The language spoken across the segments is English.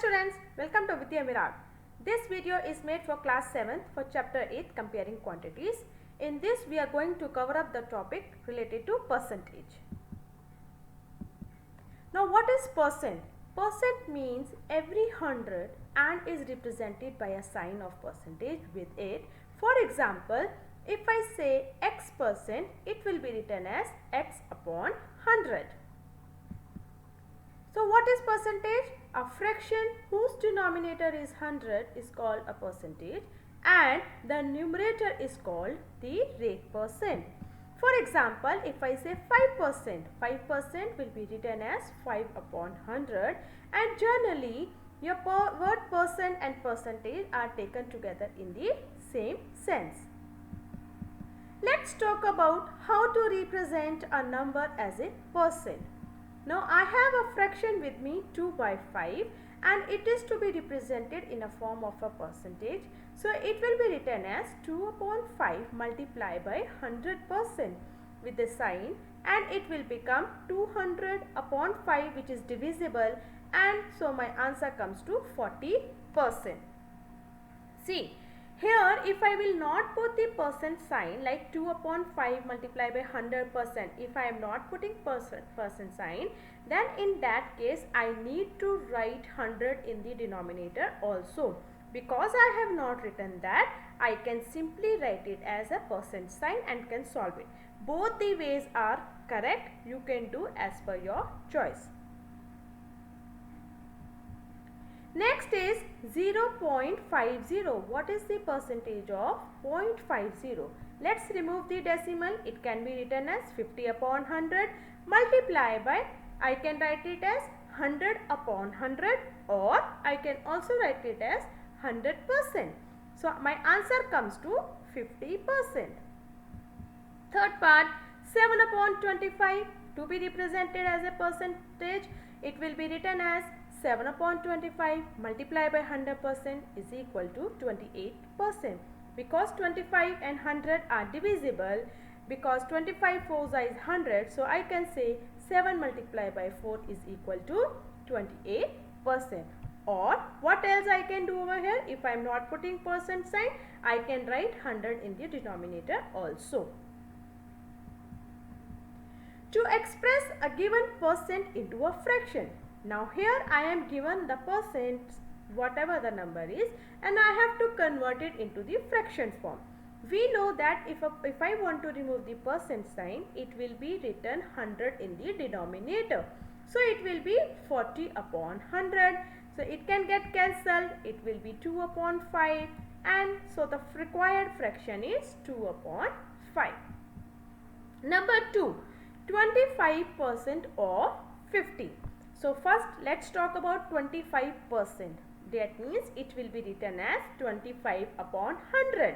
students, welcome to Vidya Mirag. This video is made for class 7th for chapter 8 comparing quantities. In this we are going to cover up the topic related to percentage. Now what is percent? Percent means every 100 and is represented by a sign of percentage with it. For example, if I say x percent, it will be written as x upon 100. So what is percentage? A fraction whose denominator is 100 is called a percentage and the numerator is called the rate percent. For example, if I say 5%, 5% will be written as 5 upon 100 and generally your word percent and percentage are taken together in the same sense. Let's talk about how to represent a number as a percent. Now I have a fraction with me 2 by 5 and it is to be represented in a form of a percentage. So it will be written as 2 upon 5 multiplied by 100% with the sign and it will become 200 upon 5 which is divisible and so my answer comes to 40%. See. Here, if I will not put the percent sign like 2 upon 5 multiplied by 100%, if I am not putting percent sign, then in that case, I need to write 100 in the denominator also. Because I have not written that, I can simply write it as a percent sign and can solve it. Both the ways are correct. You can do as per your choice. Next is 0.50. What is the percentage of 0.50? Let's remove the decimal. It can be written as 50 upon 100 multiplied by, I can write it as 100 upon 100 or I can also write it as 100%. So my answer comes to 50%. Third part, 7 upon 25 to be represented as a percentage. It will be written as 7 upon 25 multiplied by 100% is equal to 28%. Because 25 and 100 are divisible, because 25 4s is 100, so I can say 7 multiplied by 4 is equal to 28%. Or what else I can do over here? If I am not putting percent sign, I can write 100 in the denominator also. To express a given percent into a fraction. Now here I am given the percent, whatever the number is, and I have to convert it into the fraction form. We know that if I want to remove the percent sign, it will be written 100 in the denominator. So it will be 40 upon 100. So it can get cancelled. It will be 2 upon 5 and so the required fraction is 2 upon 5. Number 2, 25% of 50. So first let's talk about 25%. That means it will be written as 25 upon 100.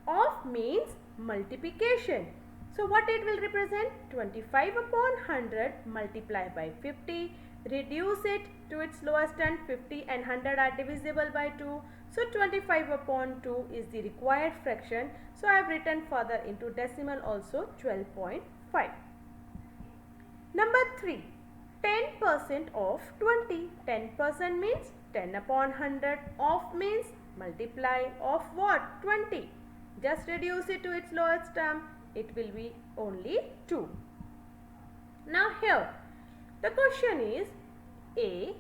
Of means multiplication. So what it will represent? 25 upon 100 multiplied by 50. Reduce it to its lowest term. 50 and 100 are divisible by 2. So 25 upon 2 is the required fraction. So I have written further into decimal also 12.5. Number 3. 10% of 20. 10% means 10 upon 100. Of means multiply of what? 20. Just reduce it to its lowest term. It will be only 2. Now here, the question is A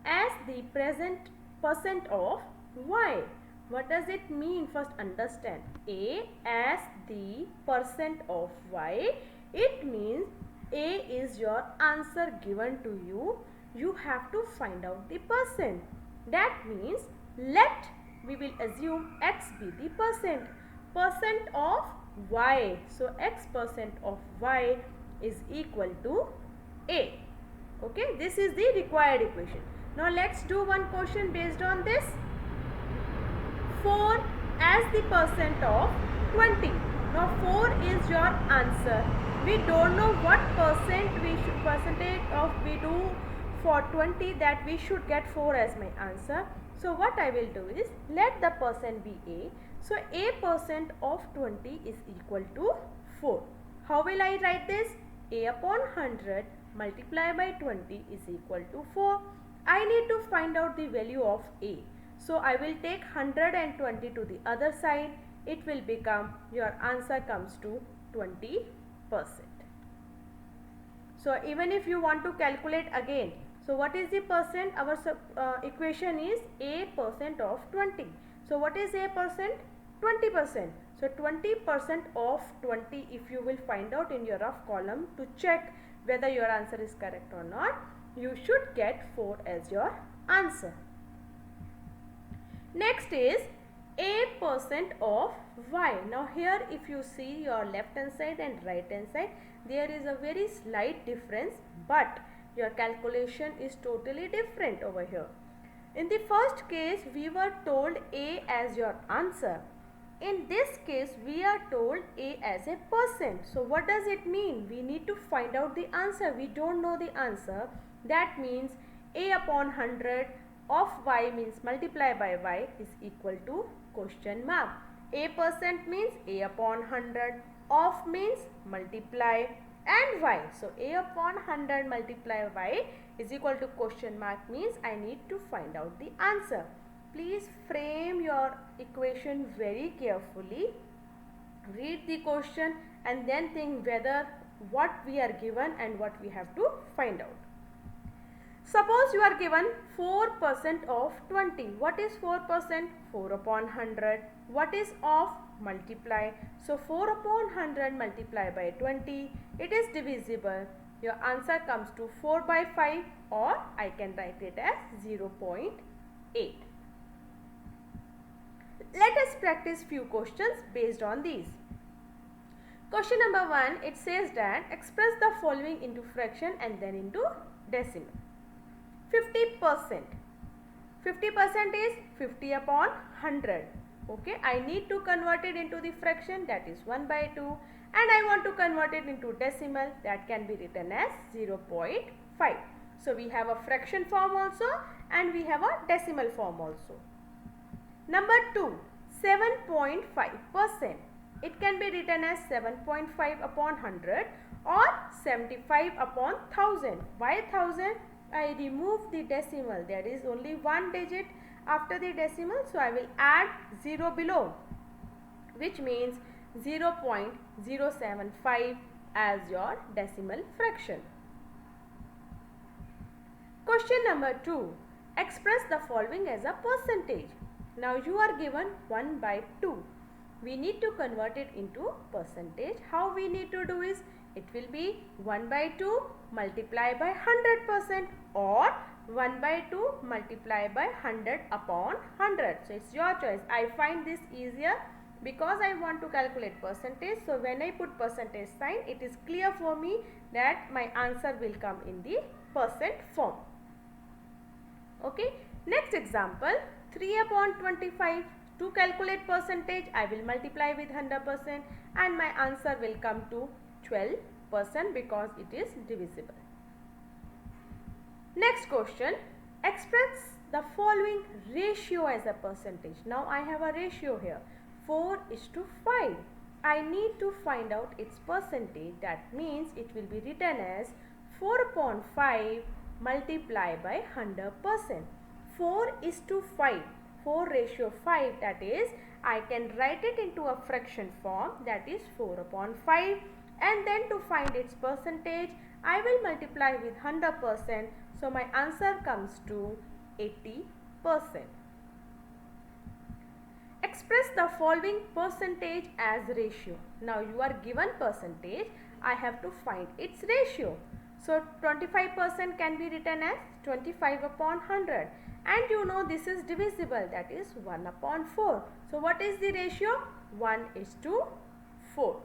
as the present percent of Y. What does it mean? First understand. A as the percent of Y. It means A is your answer given to you. You have to find out the percent. That means we will assume X be the percent. Percent of Y. So X percent of Y is equal to A. Okay, this is the required equation. Now let's do one question based on this. 4 as the percent of 20. Now 4 is your answer. We don't know what percentage of we do for 20 that we should get 4 as my answer. So what I will do is let the percent be A. So A percent of 20 is equal to 4. How will I write this? A upon 100 multiply by 20 is equal to 4. I need to find out the value of A. So I will take 120 to the other side. It will become, your answer comes to 20%. So even if you want to calculate again, so what is the percent? Our equation is A percent of 20. So what is A percent? 20%. So 20% of 20, if you will find out in your rough column to check whether your answer is correct or not, you should get 4 as your answer. Next is A percent of Y. Now here if you see your left hand side and right hand side, there is a very slight difference, but your calculation is totally different over here. In the first case, we were told A as your answer. In this case, we are told A as a percent. So what does it mean? We need to find out the answer. We don't know the answer. That means A upon 100 of Y means multiply by Y is equal to question mark. A percent means A upon 100, of means multiply and Y. So A upon 100 multiply Y is equal to question mark means I need to find out the answer. Please frame your equation very carefully. Read the question and then think whether what we are given and what we have to find out. Suppose you are given 4% of 20. What is 4%? 4 upon 100. What is of? Multiply. So 4 upon 100 multiply by 20. It is divisible. Your answer comes to 4 by 5, or I can write it as 0.8. Let us practice few questions based on these. Question number 1, it says that express the following into fraction and then into decimal. 50%. 50% is 50 upon 100. Okay, I need to convert it into the fraction, that is 1 by 2, and I want to convert it into decimal, that can be written as 0.5. So we have a fraction form also and we have a decimal form also. Number 2, 7.5%. It can be written as 7.5 upon 100 or 75 upon 1000. Why 1000? I remove the decimal. There is only one digit after the decimal, so I will add 0 below, which means 0.075 as your decimal fraction. Question number 2. Express the following as a percentage. Now you are given 1 by 2. We need to convert it into percentage. How we need to do is, it will be 1 by 2 multiply by 100% or 1 by 2 multiply by 100 upon 100. So it's your choice. I find this easier because I want to calculate percentage. So when I put percentage sign, it is clear for me that my answer will come in the percent form. Okay. Next example, 3 upon 25. To calculate percentage, I will multiply with 100% and my answer will come to 12% because it is divisible. Next question, express the following ratio as a percentage. Now I have a ratio here, 4:5. I need to find out its percentage. That means it will be written as 4 upon 5 multiply by 100%. 4:5. 4:5, that is, I can write it into a fraction form, that is 4 upon 5, and then to find its percentage I will multiply with 100%, so my answer comes to 80%. Express the following percentage as ratio. Now you are given percentage, I have to find its ratio. So 25% can be written as 25 upon 100. And you know this is divisible, that is 1 upon 4. So what is the ratio? 1:4.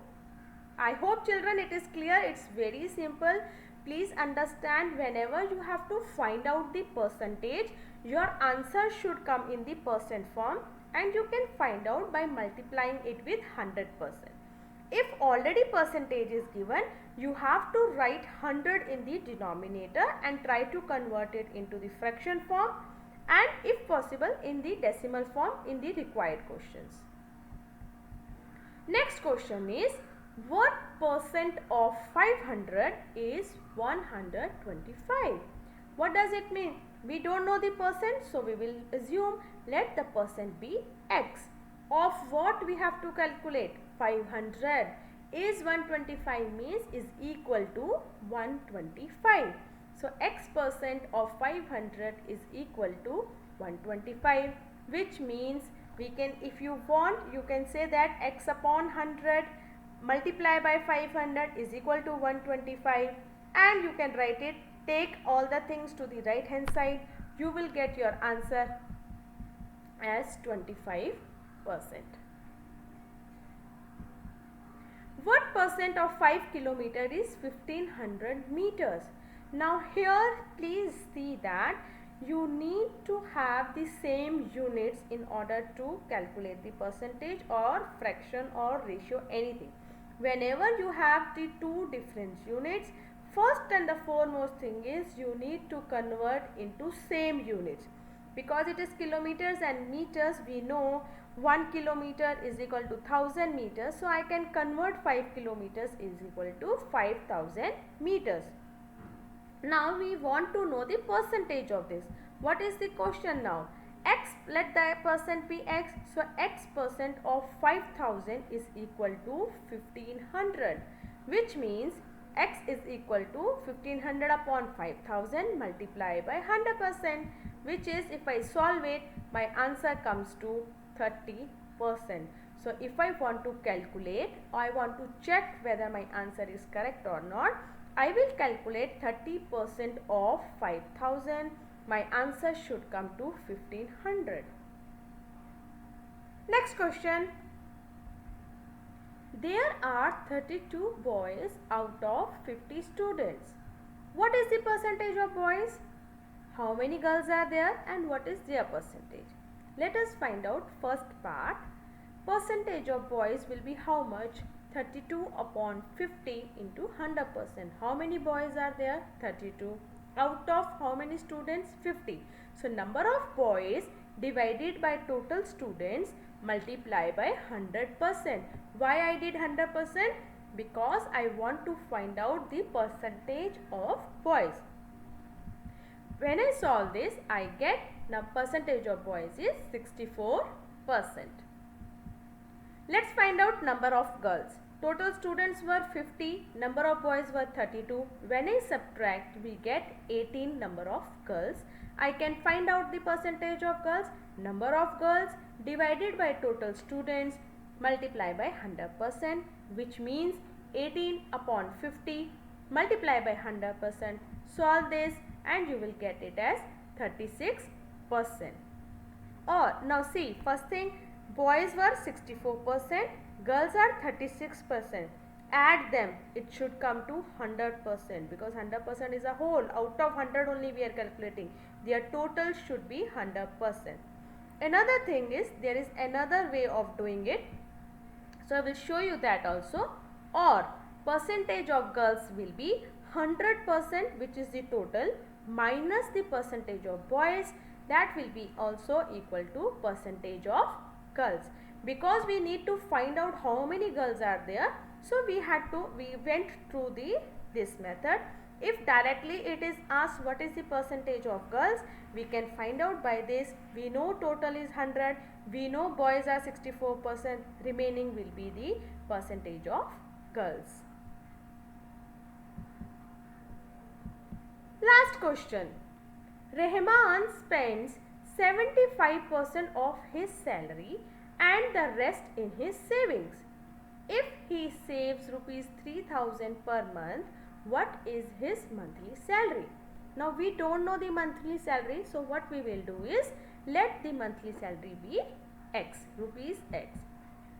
I hope children it is clear. It's very simple. Please understand, whenever you have to find out the percentage, your answer should come in the percent form and you can find out by multiplying it with 100%. If already percentage is given, you have to write 100 in the denominator and try to convert it into the fraction form, and if possible in the decimal form in the required questions. Next question is What percent of 500 is 125? What does it mean? We don't know the percent, so we will assume let the percent be x. Of what we have to calculate? 500 is 125 means is equal to 125. So x percent of 500 is equal to 125, which means we can, if you want, you can say that x upon 100 multiply by 500 is equal to 125, and you can write it, take all the things to the right hand side, you will get your answer as 25%. What percent of 5 kilometer is 1500 meters? Now here please see that you need to have the same units in order to calculate the percentage or fraction or ratio, anything. Whenever you have the two different units, first and the foremost thing is you need to convert into same units. Because it is kilometers and meters, we know 1 kilometer is equal to 1000 meters. So I can convert 5 kilometers is equal to 5000 meters. Now we want to know the percentage of this. What is the question now? X, let the percent be x. So x percent of 5000 is equal to 1500, which means x is equal to 1500 upon 5000 multiplied by 100%, which is, if I solve it, my answer comes to 30%. So if I want to calculate, I want to check whether my answer is correct or not, I will calculate 30% of 5000. My answer should come to 1500. Next question. There are 32 boys out of 50 students. What is the percentage of boys? How many girls are there and what is their percentage? Let us find out first part. Percentage of boys will be how much? 32 upon 50 into 100%. How many boys are there? 32. Out of how many students? 50. So number of boys divided by total students multiply by 100%. Why I did 100%? Because I want to find out the percentage of boys. When I solve this, I get the percentage of boys is 64%. Let's find out number of girls. Total students were 50, number of boys were 32. When I subtract, we get 18 number of girls. I can find out the percentage of girls. Number of girls divided by total students multiply by 100%, which means 18 upon 50 multiply by 100%. Solve this and you will get it as 36%. Or now see, first thing, boys were 64%, girls are 36%. Add them, it should come to 100% because 100% is a whole. Out of 100 only we are calculating. Their total should be 100%. Another thing is, there is another way of doing it. So I will show you that also. Or percentage of girls will be 100%, which is the total, minus the percentage of boys, that will be also equal to percentage of girls. Because we need to find out how many girls are there, so we went through this method. If directly it is asked what is the percentage of girls, we can find out by this. We know total is 100, we know boys are 64%, remaining will be the percentage of girls. Last question. Rahman spends 75% of his salary and the rest in his savings. If he saves rupees 3000 per month, what is his monthly salary? Now we don't know the monthly salary, so what we will do is, let the monthly salary be X, rupees X.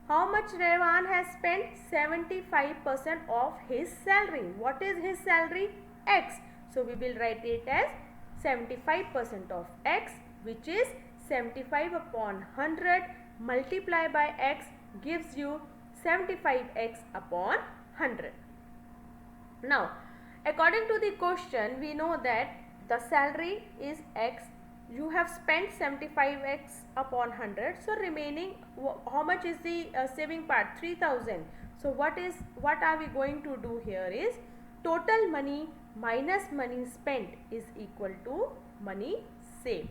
How much Rahman has spent? 75% of his salary. What is his salary? X. So we will write it as 75% of X, which is 75 upon 100 multiply by X gives you 75x upon 100. Now, according to the question, we know that the salary is X. You have spent 75x upon 100. So, remaining, how much is the saving part? 3000. So what are we going to do here is total money minus money spent is equal to money saved.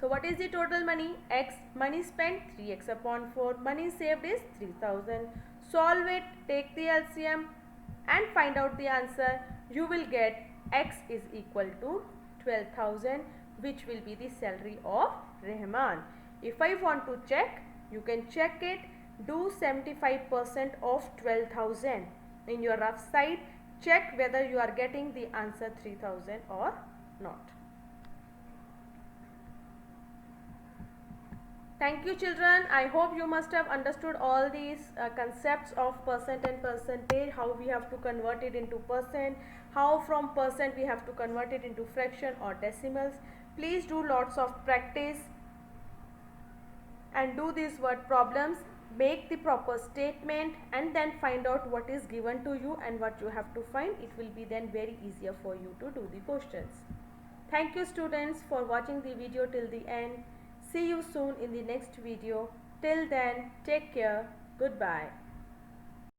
So what is the total money? X. Money spent 3x upon 4. Money saved is 3000. Solve it, take the LCM and find out the answer. You will get X is equal to 12,000, which will be the salary of Rahman. If I want to check, you can check it. Do 75% of 12,000 in your rough side. Check whether you are getting the answer 3000 or not. Thank you children. I hope you must have understood all these concepts of percent and percentage, how we have to convert it into percent, how from percent we have to convert it into fraction or decimals. Please do lots of practice and do these word problems. Make the proper statement and then find out what is given to you and what you have to find. It will be then very easier for you to do the questions. Thank you students for watching the video till the end. See you soon in the next video. Till then, take care. Goodbye.